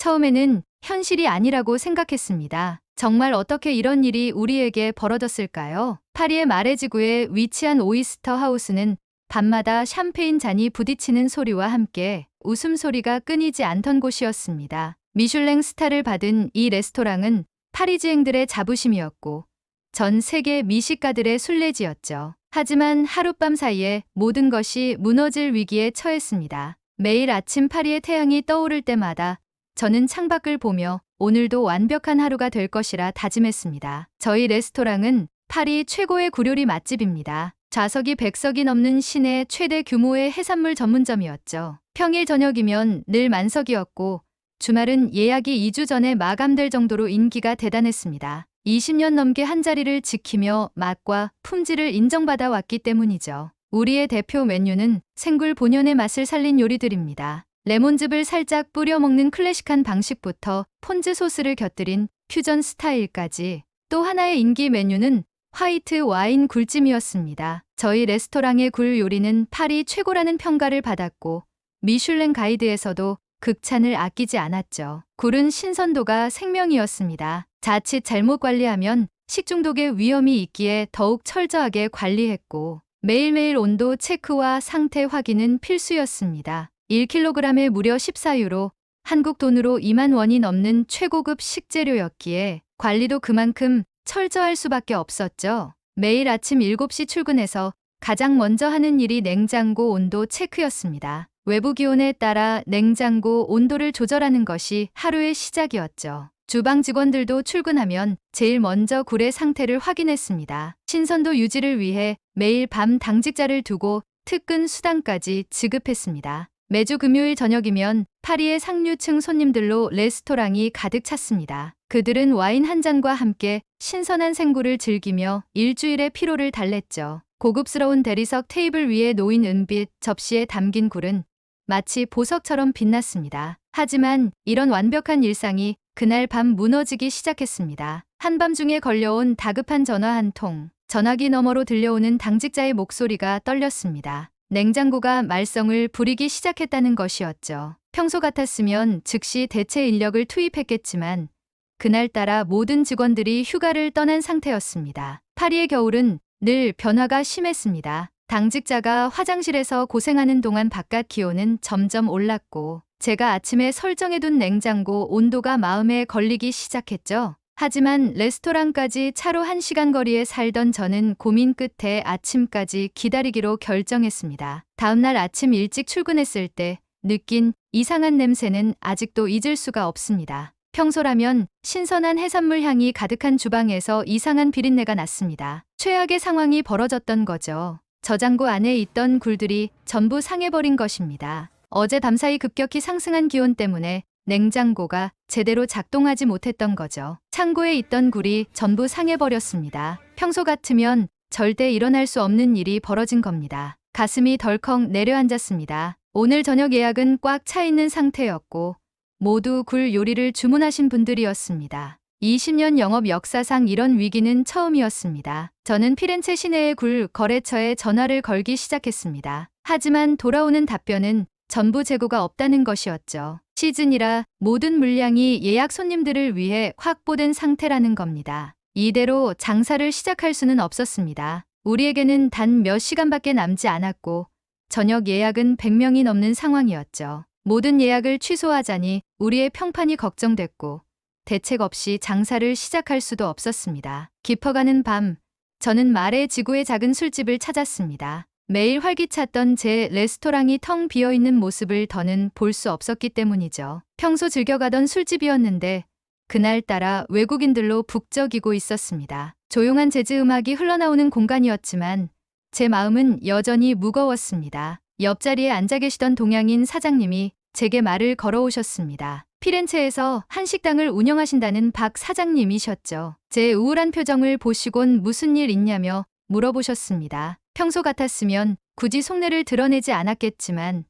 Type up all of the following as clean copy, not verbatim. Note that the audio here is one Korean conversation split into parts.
처음에는 현실이 아니라고 생각했습니다. 정말 어떻게 이런 일이 우리에게 벌어졌을까요? 파리의 마레지구에 위치한 오이스터 하우스는 밤마다 샴페인 잔이 부딪히는 소리와 함께 웃음소리가 끊이지 않던 곳이었습니다. 미슐랭 스타를 받은 이 레스토랑은 파리지앵들의 자부심이었고 전 세계 미식가들의 순례지였죠. 하지만 하룻밤 사이에 모든 것이 무너질 위기에 처했습니다. 매일 아침 파리의 태양이 떠오를 때마다 저는 창밖을 보며 오늘도 완벽한 하루가 될 것이라 다짐했습니다. 저희 레스토랑은 파리 최고의 굴요리 맛집입니다. 좌석이 100석이 넘는 시내 최대 규모의 해산물 전문점이었죠. 평일 저녁이면 늘 만석이었고 주말은 예약이 2주 전에 마감될 정도로 인기가 대단했습니다. 20년 넘게 한자리를 지키며 맛과 품질을 인정받아 왔기 때문이죠. 우리의 대표 메뉴는 생굴 본연의 맛을 살린 요리들입니다. 레몬즙을 살짝 뿌려 먹는 클래식한 방식부터 폰즈 소스를 곁들인 퓨전 스타일까지, 또 하나의 인기 메뉴는 화이트 와인 굴찜이었습니다. 저희 레스토랑의 굴 요리는 파리 최고라는 평가를 받았고 미슐랭 가이드에서도 극찬을 아끼지 않았죠. 굴은 신선도가 생명이었습니다. 자칫 잘못 관리하면 식중독의 위험이 있기에 더욱 철저하게 관리했고 매일매일 온도 체크와 상태 확인은 필수였습니다. 1kg에 무려 14유로, 한국 돈으로 2만 원이 넘는 최고급 식재료였기에 관리도 그만큼 철저할 수밖에 없었죠. 매일 아침 7시 출근해서 가장 먼저 하는 일이 냉장고 온도 체크였습니다. 외부 기온에 따라 냉장고 온도를 조절하는 것이 하루의 시작이었죠. 주방 직원들도 출근하면 제일 먼저 굴의 상태를 확인했습니다. 신선도 유지를 위해 매일 밤 당직자를 두고 특근 수당까지 지급했습니다. 매주 금요일 저녁이면 파리의 상류층 손님들로 레스토랑이 가득 찼습니다. 그들은 와인 한 잔과 함께 신선한 생굴을 즐기며 일주일의 피로를 달랬죠. 고급스러운 대리석 테이블 위에 놓인 은빛 접시에 담긴 굴은 마치 보석처럼 빛났습니다. 하지만 이런 완벽한 일상이 그날 밤 무너지기 시작했습니다. 한밤중에 걸려온 다급한 전화 한 통. 전화기 너머로 들려오는 당직자의 목소리가 떨렸습니다. 냉장고가 말썽을 부리기 시작했다는 것이었죠. 평소 같았으면 즉시 대체 인력을 투입했겠지만 그날따라 모든 직원들이 휴가를 떠난 상태였습니다. 파리의 겨울은 늘 변화가 심했습니다. 당직자가 화장실에서 고생하는 동안 바깥 기온은 점점 올랐고 제가 아침에 설정해둔 냉장고 온도가 마음에 걸리기 시작했죠. 하지만 레스토랑까지 차로 1시간 거리에 살던 저는 고민 끝에 아침까지 기다리기로 결정했습니다. 다음날 아침 일찍 출근했을 때 느낀 이상한 냄새는 아직도 잊을 수가 없습니다. 평소라면 신선한 해산물 향이 가득한 주방에서 이상한 비린내가 났습니다. 최악의 상황이 벌어졌던 거죠. 저장고 안에 있던 굴들이 전부 상해버린 것입니다. 어제 밤사이 급격히 상승한 기온 때문에 냉장고가 제대로 작동하지 못했던 거죠. 창고에 있던 굴이 전부 상해버렸습니다. 평소 같으면 절대 일어날 수 없는 일이 벌어진 겁니다. 가슴이 덜컥 내려앉았습니다. 오늘 저녁 예약은 꽉 차 있는 상태였고 모두 굴 요리를 주문하신 분들이었습니다. 20년 영업 역사상 이런 위기는 처음이었습니다. 저는 피렌체 시내의 굴 거래처에 전화를 걸기 시작했습니다. 하지만 돌아오는 답변은 전부 재고가 없다는 것이었죠. 시즌이라 모든 물량이 예약 손님들을 위해 확보된 상태라는 겁니다. 이대로 장사를 시작할 수는 없었습니다. 우리에게는 단 몇 시간밖에 남지 않았고 저녁 예약은 100명이 넘는 상황이었죠. 모든 예약을 취소하자니 우리의 평판이 걱정됐고 대책 없이 장사를 시작할 수도 없었습니다. 깊어가는 밤, 저는 마레 지구의 작은 술집을 찾았습니다. 매일 활기찼던 제 레스토랑이 텅 비어있는 모습을 더는 볼 수 없었기 때문이죠. 평소 즐겨가던 술집이었는데 그날따라 외국인들로 북적이고 있었습니다. 조용한 재즈 음악이 흘러나오는 공간이었지만 제 마음은 여전히 무거웠습니다. 옆자리에 앉아 계시던 동양인 사장님이 제게 말을 걸어오셨습니다. 피렌체에서 한식당을 운영하신다는 박 사장님이셨죠. 제 우울한 표정을 보시곤 무슨 일 있냐며 물어보셨습니다. 평소 같았으면 굳이 속내를 드러내지 않았겠지만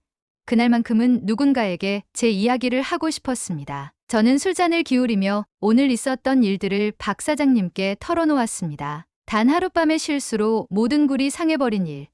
그날만큼은 누군가에게 제 이야기를 하고 싶었습니다. 저는 술잔을 기울이며 오늘 있었던 일들을 박 사장님께 털어놓았습니다. 단 하룻밤의 실수로 모든 굴이 상해버린 일,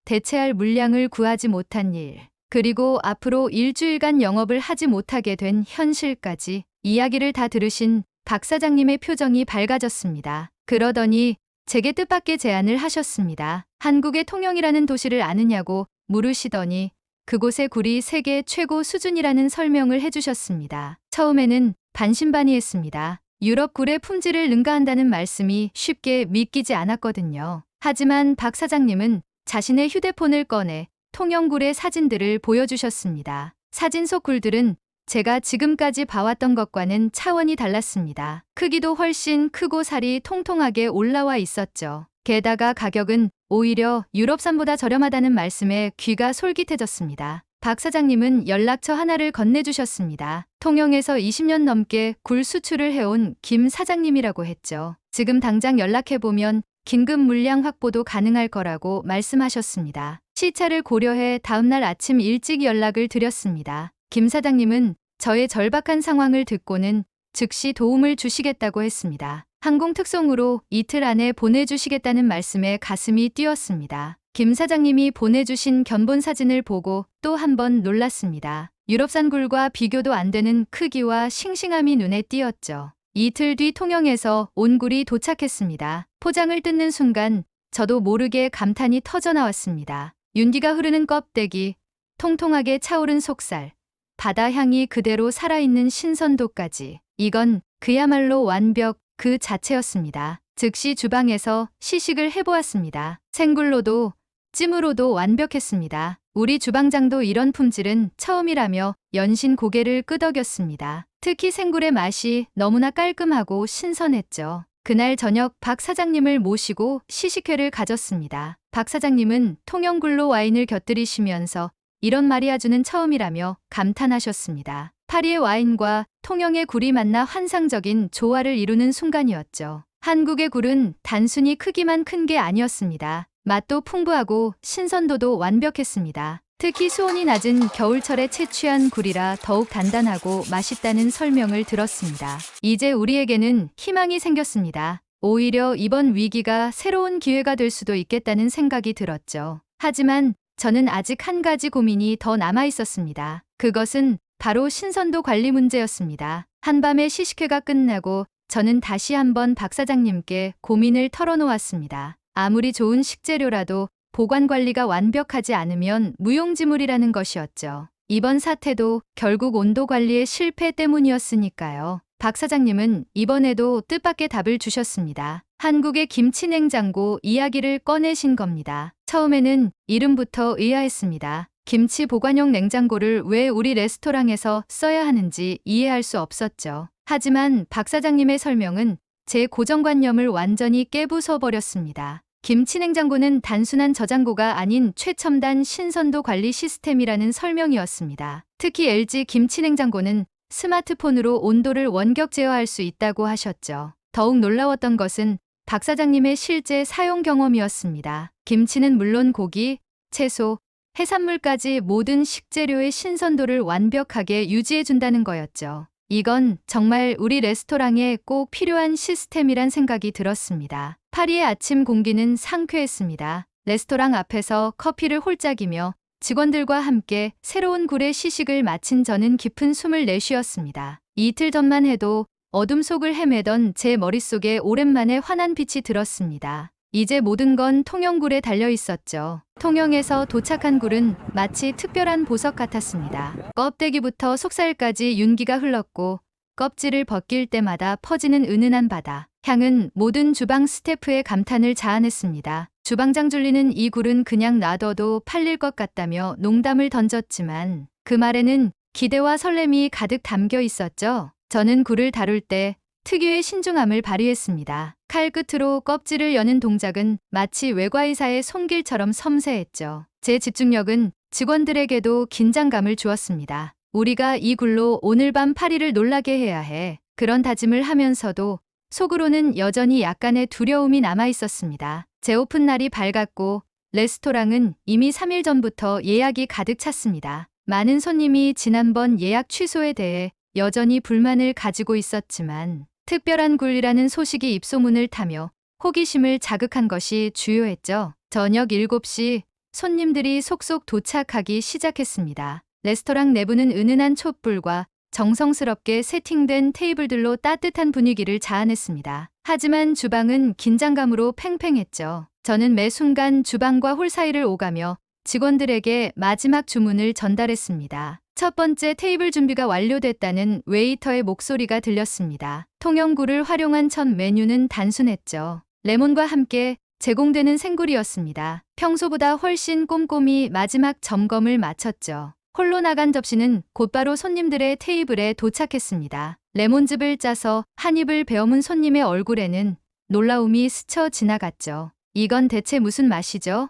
대체할 물량을 구하지 못한 일, 그리고 앞으로 일주일간 영업을 하지 못하게 된 현실까지 이야기를 다 들으신 박 사장님의 표정이 밝아졌습니다. 그러더니 제게 뜻밖의 제안을 하셨습니다. 한국의 통영이라는 도시를 아느냐고 물으시더니 그곳의 굴이 세계 최고 수준이라는 설명을 해주셨습니다. 처음에는 반신반의했습니다. 유럽 굴의 품질을 능가한다는 말씀이 쉽게 믿기지 않았거든요. 하지만 박 사장님은 자신의 휴대폰을 꺼내 통영굴의 사진들을 보여주셨습니다. 사진 속 굴들은 제가 지금까지 봐왔던 것과는 차원이 달랐습니다. 크기도 훨씬 크고 살이 통통하게 올라와 있었죠. 게다가 가격은 오히려 유럽산보다 저렴하다는 말씀에 귀가 솔깃해졌습니다. 박 사장님은 연락처 하나를 건네주셨습니다. 통영에서 20년 넘게 굴 수출을 해온 김 사장님이라고 했죠. 지금 당장 연락해보면 긴급 물량 확보도 가능할 거라고 말씀하셨습니다. 시차를 고려해 다음날 아침 일찍 연락을 드렸습니다. 김 사장님은 저의 절박한 상황을 듣고는 즉시 도움을 주시겠다고 했습니다. 항공 특송으로 이틀 안에 보내주시겠다는 말씀에 가슴이 뛰었습니다. 김 사장님이 보내주신 견본 사진을 보고 또 한 번 놀랐습니다. 유럽산 굴과 비교도 안 되는 크기와 싱싱함이 눈에 띄었죠. 이틀 뒤 통영에서 온 굴이 도착했습니다. 포장을 뜯는 순간 저도 모르게 감탄이 터져 나왔습니다. 윤기가 흐르는 껍데기, 통통하게 차오른 속살, 바다 향이 그대로 살아있는 신선도까지. 이건 그야말로 완벽 그 자체였습니다. 즉시 주방에서 시식을 해보았습니다. 생굴로도 찜으로도 완벽했습니다. 우리 주방장도 이런 품질은 처음이라며 연신 고개를 끄덕였습니다. 특히 생굴의 맛이 너무나 깔끔하고 신선했죠. 그날 저녁 박 사장님을 모시고 시식회를 가졌습니다. 박 사장님은 통영굴로 와인을 곁들이시면서 이런 마리아주는 처음이라며 감탄하셨습니다. 파리의 와인과 통영의 굴이 만나 환상적인 조화를 이루는 순간이었죠. 한국의 굴은 단순히 크기만 큰 게 아니었습니다. 맛도 풍부하고 신선도도 완벽했습니다. 특히 수온이 낮은 겨울철에 채취한 굴이라 더욱 단단하고 맛있다는 설명을 들었습니다. 이제 우리에게는 희망이 생겼습니다. 오히려 이번 위기가 새로운 기회가 될 수도 있겠다는 생각이 들었죠. 하지만 저는 아직 한 가지 고민이 더 남아 있었습니다. 그것은 바로 신선도 관리 문제였습니다. 한밤의 시식회가 끝나고 저는 다시 한번 박 사장님께 고민을 털어놓았습니다. 아무리 좋은 식재료라도 보관 관리가 완벽하지 않으면 무용지물이라는 것이었죠. 이번 사태도 결국 온도 관리의 실패 때문이었으니까요. 박 사장님은 이번에도 뜻밖의 답을 주셨습니다. 한국의 김치 냉장고 이야기를 꺼내신 겁니다. 처음에는 이름부터 의아했습니다. 김치 보관용 냉장고를 왜 우리 레스토랑에서 써야 하는지 이해할 수 없었죠. 하지만 박 사장님의 설명은 제 고정관념을 완전히 깨부숴버렸습니다. 김치 냉장고는 단순한 저장고가 아닌 최첨단 신선도 관리 시스템이라는 설명이었습니다. 특히 LG 김치 냉장고는 스마트폰으로 온도를 원격 제어할 수 있다고 하셨죠. 더욱 놀라웠던 것은 박 사장님의 실제 사용 경험이었습니다. 김치는 물론 고기, 채소, 해산물까지 모든 식재료의 신선도를 완벽하게 유지해준다는 거였죠. 이건 정말 우리 레스토랑에 꼭 필요한 시스템이란 생각이 들었습니다. 파리의 아침 공기는 상쾌했습니다. 레스토랑 앞에서 커피를 홀짝이며 직원들과 함께 새로운 굴의 시식을 마친 저는 깊은 숨을 내쉬었습니다. 이틀 전만 해도 어둠 속을 헤매던 제 머릿속에 오랜만에 환한 빛이 들었습니다. 이제 모든 건 통영굴에 달려 있었죠. 통영에서 도착한 굴은 마치 특별한 보석 같았습니다. 껍데기부터 속살까지 윤기가 흘렀고 껍질을 벗길 때마다 퍼지는 은은한 바다. 향은 모든 주방 스태프의 감탄을 자아냈습니다. 주방장 줄리는 이 굴은 그냥 놔둬도 팔릴 것 같다며 농담을 던졌지만 그 말에는 기대와 설렘이 가득 담겨 있었죠. 저는 굴을 다룰 때 특유의 신중함을 발휘했습니다. 칼 끝으로 껍질을 여는 동작은 마치 외과의사의 손길처럼 섬세했죠. 제 집중력은 직원들에게도 긴장감을 주었습니다. 우리가 이 굴로 오늘 밤 파리를 놀라게 해야 해. 그런 다짐을 하면서도 속으로는 여전히 약간의 두려움이 남아 있었습니다. 재오픈 날이 밝았고 레스토랑은 이미 3일 전부터 예약이 가득 찼습니다. 많은 손님이 지난번 예약 취소에 대해 여전히 불만을 가지고 있었지만 특별한 굴이라는 소식이 입소문을 타며 호기심을 자극한 것이 주요했죠. 저녁 7시 손님들이 속속 도착하기 시작했습니다. 레스토랑 내부는 은은한 촛불과 정성스럽게 세팅된 테이블들로 따뜻한 분위기를 자아냈습니다. 하지만 주방은 긴장감으로 팽팽했죠. 저는 매 순간 주방과 홀 사이를 오가며 직원들에게 마지막 주문을 전달했습니다. 첫 번째 테이블 준비가 완료됐다는 웨이터의 목소리가 들렸습니다. 통영굴을 활용한 첫 메뉴는 단순했죠. 레몬과 함께 제공되는 생굴이었습니다. 평소보다 훨씬 꼼꼼히 마지막 점검을 마쳤죠. 홀로 나간 접시는 곧바로 손님들의 테이블에 도착했습니다. 레몬즙을 짜서 한 입을 베어문 손님의 얼굴에는 놀라움이 스쳐 지나갔죠. 이건 대체 무슨 맛이죠?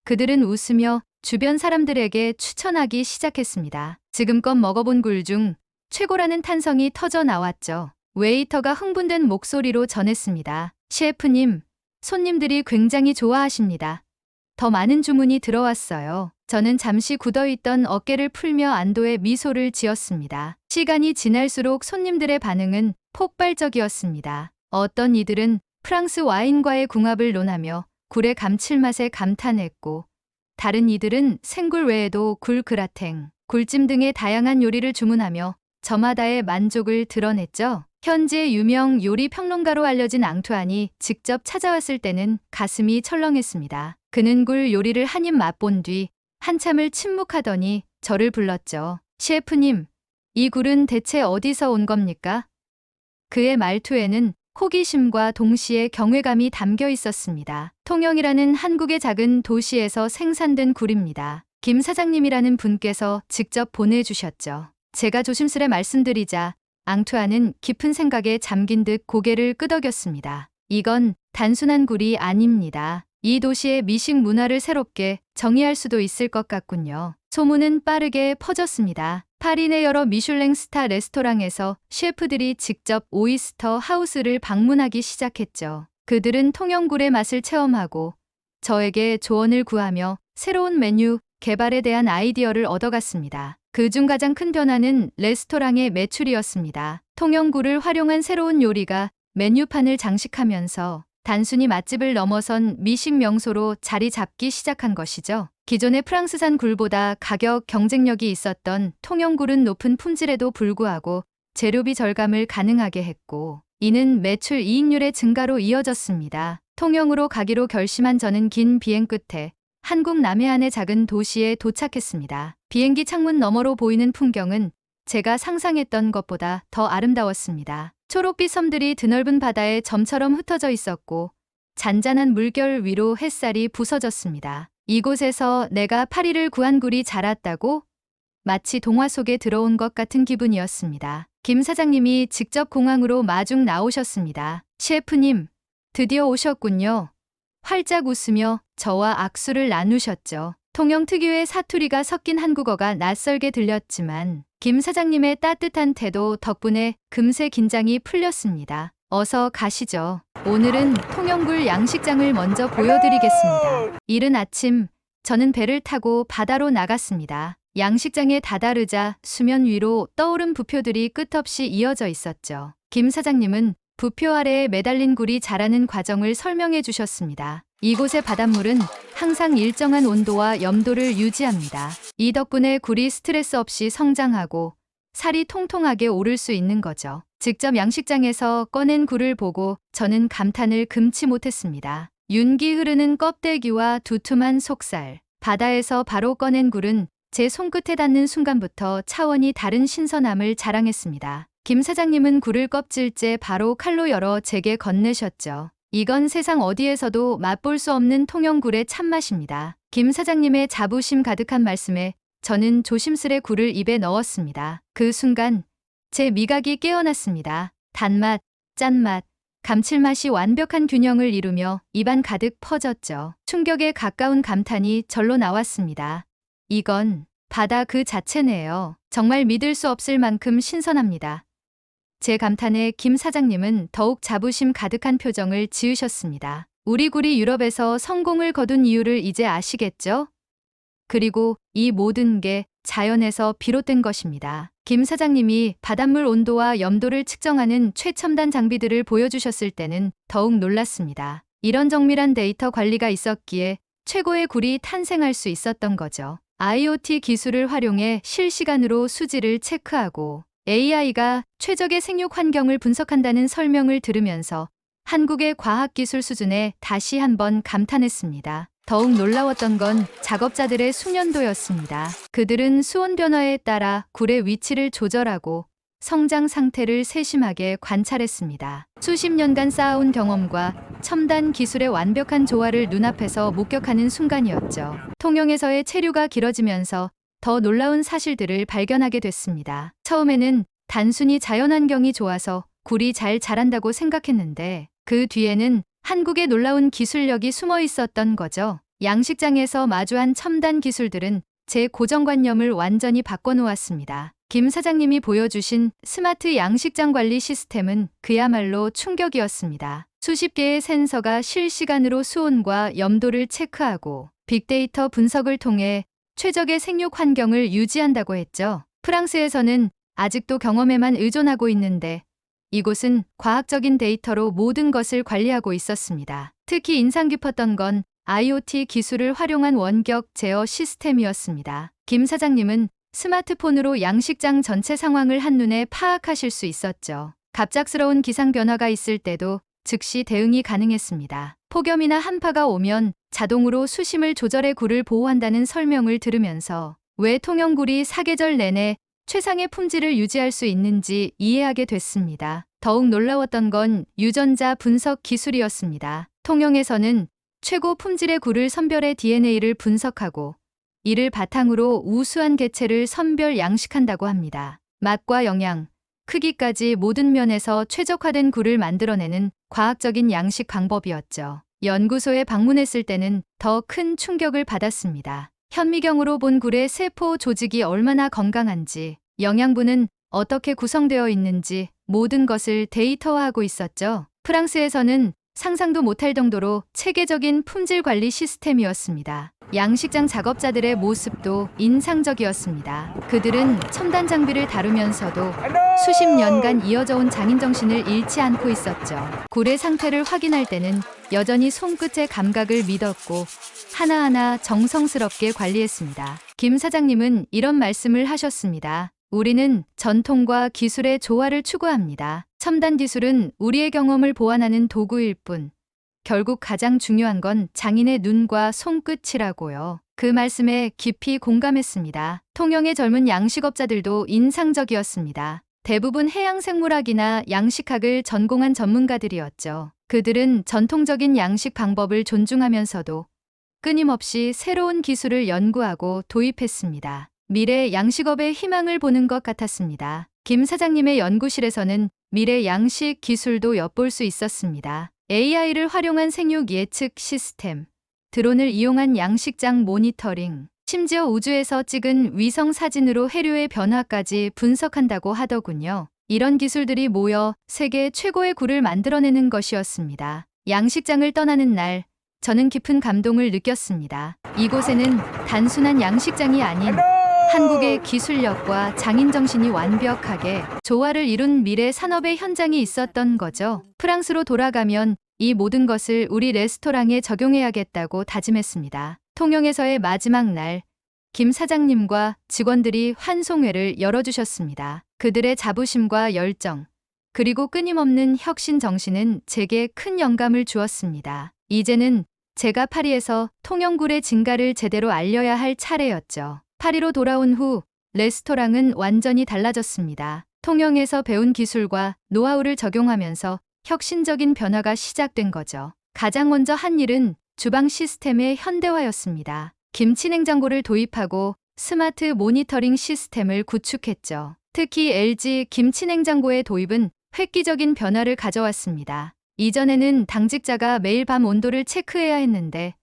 그들은 웃으며 주변 사람들에게 추천하기 시작했습니다. 지금껏 먹어본 굴 중 최고라는 탄성이 터져 나왔죠. 웨이터가 흥분된 목소리로 전했습니다. 셰프님, 손님들이 굉장히 좋아하십니다. 더 많은 주문이 들어왔어요. 저는 잠시 굳어있던 어깨를 풀며 안도의 미소를 지었습니다. 시간이 지날수록 손님들의 반응은 폭발적이었습니다. 어떤 이들은 프랑스 와인과의 궁합을 논하며 굴의 감칠맛에 감탄했고, 다른 이들은 생굴 외에도 굴 그라탱, 굴찜 등의 다양한 요리를 주문하며 저마다의 만족을 드러냈죠. 현지의 유명 요리 평론가로 알려진 앙투안이 직접 찾아왔을 때는 가슴이 철렁했습니다. 그는 굴 요리를 한 입 맛본 뒤 한참을 침묵하더니 저를 불렀죠. 셰프님, 이 굴은 대체 어디서 온 겁니까? 그의 말투에는 호기심과 동시에 경외감이 담겨 있었습니다. 통영이라는 한국의 작은 도시에서 생산된 굴입니다. 김 사장님이라는 분께서 직접 보내주셨죠. 제가 조심스레 말씀드리자 앙투안은 깊은 생각에 잠긴 듯 고개를 끄덕였습니다. 이건 단순한 굴이 아닙니다. 이 도시의 미식 문화를 새롭게 정의할 수도 있을 것 같군요. 소문은 빠르게 퍼졌습니다. 파리 내 여러 미슐랭 스타 레스토랑에서 셰프들이 직접 오이스터 하우스를 방문하기 시작했죠. 그들은 통영굴의 맛을 체험하고 저에게 조언을 구하며 새로운 메뉴 개발에 대한 아이디어를 얻어갔습니다. 그중 가장 큰 변화는 레스토랑의 매출이었습니다. 통영굴을 활용한 새로운 요리가 메뉴판을 장식하면서 단순히 맛집을 넘어선 미식 명소로 자리 잡기 시작한 것이죠. 기존의 프랑스산 굴보다 가격 경쟁력이 있었던 통영굴은 높은 품질에도 불구하고 재료비 절감을 가능하게 했고, 이는 매출 이익률의 증가로 이어졌습니다. 통영으로 가기로 결심한 저는 긴 비행 끝에 한국 남해안의 작은 도시에 도착했습니다. 비행기 창문 너머로 보이는 풍경은 제가 상상했던 것보다 더 아름다웠습니다. 초록빛 섬들이 드넓은 바다에 점처럼 흩어져 있었고 잔잔한 물결 위로 햇살이 부서졌습니다. 이곳에서 내가 파리를 구한 굴이 자랐다고? 마치 동화 속에 들어온 것 같은 기분이었습니다. 김 사장님이 직접 공항으로 마중 나오셨습니다. 셰프님, 드디어 오셨군요. 활짝 웃으며 저와 악수를 나누셨죠. 통영 특유의 사투리가 섞인 한국어가 낯설게 들렸지만 김 사장님의 따뜻한 태도 덕분에 금세 긴장이 풀렸습니다. 어서 가시죠. 오늘은 통영굴 양식장을 먼저 보여드리겠습니다. 이른 아침, 저는 배를 타고 바다로 나갔습니다. 양식장에 다다르자 수면 위로 떠오른 부표들이 끝없이 이어져 있었죠. 김 사장님은 부표 아래에 매달린 굴이 자라는 과정을 설명해 주셨습니다. 이곳의 바닷물은 항상 일정한 온도와 염도를 유지합니다. 이 덕분에 굴이 스트레스 없이 성장하고 살이 통통하게 오를 수 있는 거죠. 직접 양식장에서 꺼낸 굴을 보고 저는 감탄을 금치 못했습니다. 윤기 흐르는 껍데기와 두툼한 속살, 바다에서 바로 꺼낸 굴은 제 손끝에 닿는 순간부터 차원이 다른 신선함을 자랑했습니다. 김 사장님은 굴을 껍질째 바로 칼로 열어 제게 건네셨죠. 이건 세상 어디에서도 맛볼 수 없는 통영굴의 참맛입니다. 김 사장님의 자부심 가득한 말씀에 저는 조심스레 굴을 입에 넣었습니다. 그 순간 제 미각이 깨어났습니다. 단맛, 짠맛, 감칠맛이 완벽한 균형을 이루며 입안 가득 퍼졌죠. 충격에 가까운 감탄이 절로 나왔습니다. 이건 바다 그 자체네요. 정말 믿을 수 없을 만큼 신선합니다. 제 감탄에 김 사장님은 더욱 자부심 가득한 표정을 지으셨습니다. 우리 굴이 유럽에서 성공을 거둔 이유를 이제 아시겠죠? 그리고 이 모든 게 자연에서 비롯된 것입니다. 김 사장님이 바닷물 온도와 염도를 측정하는 최첨단 장비들을 보여주셨을 때는 더욱 놀랐습니다. 이런 정밀한 데이터 관리가 있었기에 최고의 굴이 탄생할 수 있었던 거죠. IoT 기술을 활용해 실시간으로 수질을 체크하고 AI가 최적의 생육 환경을 분석한다는 설명을 들으면서 한국의 과학기술 수준에 다시 한번 감탄했습니다. 더욱 놀라웠던 건 작업자들의 숙련도였습니다. 그들은 수온 변화에 따라 굴의 위치를 조절하고 성장 상태를 세심하게 관찰했습니다. 수십 년간 쌓아온 경험과 첨단 기술의 완벽한 조화를 눈앞에서 목격하는 순간이었죠. 통영에서의 체류가 길어지면서 더 놀라운 사실들을 발견하게 됐습니다. 처음에는 단순히 자연환경이 좋아서 굴이 잘 자란다고 생각했는데 그 뒤에는 한국의 놀라운 기술력이 숨어 있었던 거죠. 양식장에서 마주한 첨단 기술들은 제 고정관념을 완전히 바꿔놓았습니다. 김 사장님이 보여주신 스마트 양식장 관리 시스템은 그야말로 충격이었습니다. 수십 개의 센서가 실시간으로 수온과 염도를 체크하고 빅데이터 분석을 통해 최적의 생육 환경을 유지한다고 했죠. 프랑스에서는 아직도 경험에만 의존하고 있는데 이곳은 과학적인 데이터로 모든 것을 관리하고 있었습니다. 특히 인상 깊었던 건 IoT 기술을 활용한 원격 제어 시스템이었습니다. 김 사장님은 스마트폰으로 양식장 전체 상황을 한눈에 파악하실 수 있었죠. 갑작스러운 기상 변화가 있을 때도 즉시 대응이 가능했습니다. 폭염이나 한파가 오면 자동으로 수심을 조절해 굴을 보호한다는 설명을 들으면서 왜 통영굴이 사계절 내내 최상의 품질을 유지할 수 있는지 이해하게 됐습니다. 더욱 놀라웠던 건 유전자 분석 기술이었습니다. 통영에서는 최고 품질의 굴을 선별해 DNA를 분석하고 이를 바탕으로 우수한 개체를 선별 양식한다고 합니다. 맛과 영양, 크기까지 모든 면에서 최적화된 굴을 만들어내는 과학적인 양식 방법이었죠. 연구소에 방문했을 때는 더 큰 충격을 받았습니다. 현미경으로 본 굴의 세포 조직이 얼마나 건강한지, 영양분은 어떻게 구성되어 있는지 모든 것을 데이터화하고 있었죠. 프랑스에서는 상상도 못할 정도로 체계적인 품질 관리 시스템이었습니다. 양식장 작업자들의 모습도 인상적이었습니다. 그들은 첨단 장비를 다루면서도 수십 년간 이어져 온 장인정신을 잃지 않고 있었죠. 굴의 상태를 확인할 때는 여전히 손끝의 감각을 믿었고 하나하나 정성스럽게 관리했습니다. 김 사장님은 이런 말씀을 하셨습니다. 우리는 전통과 기술의 조화를 추구합니다. 첨단 기술은 우리의 경험을 보완하는 도구일 뿐 결국 가장 중요한 건 장인의 눈과 손끝이라고요. 그 말씀에 깊이 공감했습니다. 통영의 젊은 양식업자들도 인상적이었습니다. 대부분 해양생물학이나 양식학을 전공한 전문가들이었죠. 그들은 전통적인 양식 방법을 존중하면서도 끊임없이 새로운 기술을 연구하고 도입했습니다. 미래 양식업의 희망을 보는 것 같았습니다. 김 사장님의 연구실에서는 미래 양식 기술도 엿볼 수 있었습니다. AI를 활용한 생육 예측 시스템, 드론을 이용한 양식장 모니터링, 심지어 우주에서 찍은 위성 사진으로 해류의 변화까지 분석한다고 하더군요. 이런 기술들이 모여 세계 최고의 굴을 만들어내는 것이었습니다. 양식장을 떠나는 날, 저는 깊은 감동을 느꼈습니다. 이곳에는 단순한 양식장이 아닌 한국의 기술력과 장인정신이 완벽하게 조화를 이룬 미래 산업의 현장이 있었던 거죠. 프랑스로 돌아가면 이 모든 것을 우리 레스토랑에 적용해야겠다고 다짐했습니다. 통영에서의 마지막 날, 김 사장님과 직원들이 환송회를 열어주셨습니다. 그들의 자부심과 열정, 그리고 끊임없는 혁신 정신은 제게 큰 영감을 주었습니다. 이제는 제가 파리에서 통영굴의 진가를 제대로 알려야 할 차례였죠. 파리로 돌아온 후 레스토랑은 완전히 달라졌습니다. 통영에서 배운 기술과 노하우를 적용하면서 혁신적인 변화가 시작된 거죠. 가장 먼저 한 일은 주방 시스템의 현대화였습니다. 김치 냉장고를 도입하고 스마트 모니터링 시스템을 구축했죠. 특히 LG 김치 냉장고의 도입은 획기적인 변화를 가져왔습니다. 이전에는 당직자가 매일 밤 온도를 체크해야 했는데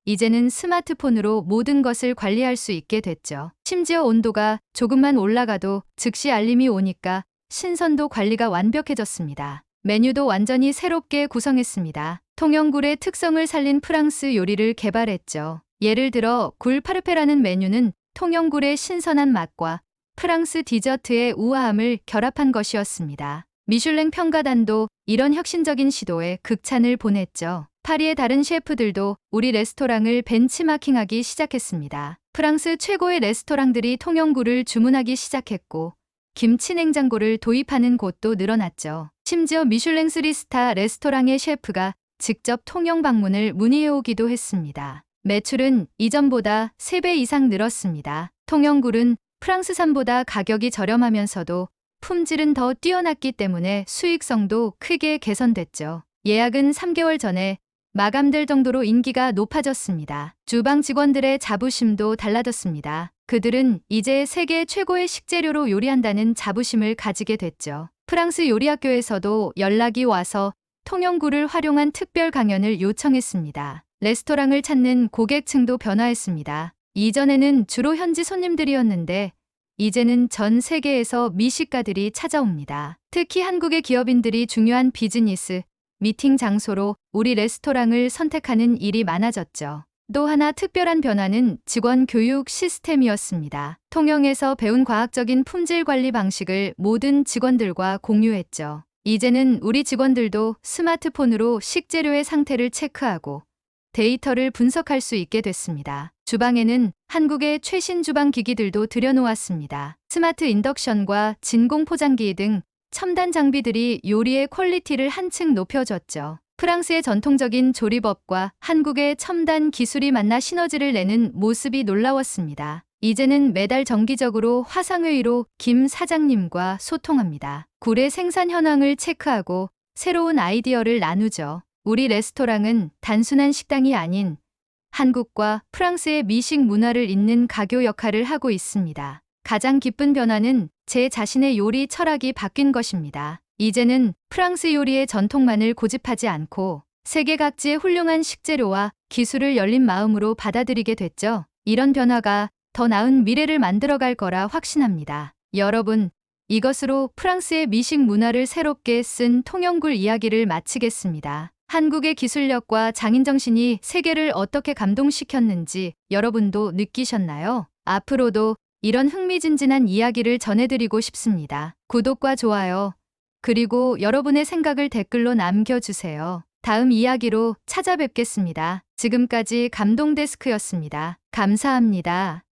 이제는 스마트폰으로 모든 것을 관리할 수 있게 됐죠. 심지어 온도가 조금만 올라가도 즉시 알림이 오니까 신선도 관리가 완벽해졌습니다. 메뉴도 완전히 새롭게 구성했습니다. 통영굴의 특성을 살린 프랑스 요리를 개발했죠. 예를 들어 굴 파르페라는 메뉴는 통영굴의 신선한 맛과 프랑스 디저트의 우아함을 결합한 것이었습니다. 미슐랭 평가단도 이런 혁신적인 시도에 극찬을 보냈죠. 파리의 다른 셰프들도 우리 레스토랑을 벤치마킹하기 시작했습니다. 프랑스 최고의 레스토랑들이 통영구를 주문하기 시작했고 김치 냉장고를 도입하는 곳도 늘어났죠. 심지어 미슐랭 3스타 레스토랑의 셰프가 직접 통영 방문을 문의해오기도 했습니다. 매출은 이전보다 3배 이상 늘었습니다. 통영굴은 프랑스산보다 가격이 저렴하면서도 품질은 더 뛰어났기 때문에 수익성도 크게 개선됐죠. 예약은 3개월 전에 마감될 정도로 인기가 높아졌습니다. 주방 직원들의 자부심도 달라졌습니다. 그들은 이제 세계 최고의 식재료로 요리한다는 자부심을 가지게 됐죠. 프랑스 요리학교에서도 연락이 와서 통영구를 활용한 특별 강연을 요청했습니다. 레스토랑을 찾는 고객층도 변화했습니다. 이전에는 주로 현지 손님들이었는데 이제는 전 세계에서 미식가들이 찾아옵니다. 특히 한국의 기업인들이 중요한 비즈니스, 미팅 장소로 우리 레스토랑을 선택하는 일이 많아졌죠. 또 하나 특별한 변화는 직원 교육 시스템이었습니다. 통영에서 배운 과학적인 품질 관리 방식을 모든 직원들과 공유했죠. 이제는 우리 직원들도 스마트폰으로 식재료의 상태를 체크하고 데이터를 분석할 수 있게 됐습니다. 주방에는 한국의 최신 주방 기기들도 들여놓았습니다. 스마트 인덕션과 진공 포장기 등 첨단 장비들이 요리의 퀄리티를 한층 높여줬죠. 프랑스의 전통적인 조리법과 한국의 첨단 기술이 만나 시너지를 내는 모습이 놀라웠습니다. 이제는 매달 정기적으로 화상회의로 김 사장님과 소통합니다. 굴의 생산 현황을 체크하고 새로운 아이디어를 나누죠. 우리 레스토랑은 단순한 식당이 아닌 한국과 프랑스의 미식 문화를 잇는 가교 역할을 하고 있습니다. 가장 기쁜 변화는 제 자신의 요리 철학이 바뀐 것입니다. 이제는 프랑스 요리의 전통만을 고집하지 않고 세계 각지의 훌륭한 식재료와 기술을 열린 마음으로 받아들이게 됐죠. 이런 변화가 더 나은 미래를 만들어갈 거라 확신합니다. 여러분, 이것으로 프랑스의 미식 문화를 새롭게 쓴 통영굴 이야기를 마치겠습니다. 한국의 기술력과 장인정신이 세계를 어떻게 감동시켰는지 여러분도 느끼셨나요? 앞으로도 이런 흥미진진한 이야기를 전해드리고 싶습니다. 구독과 좋아요, 그리고 여러분의 생각을 댓글로 남겨주세요. 다음 이야기로 찾아뵙겠습니다. 지금까지 감동데스크였습니다. 감사합니다.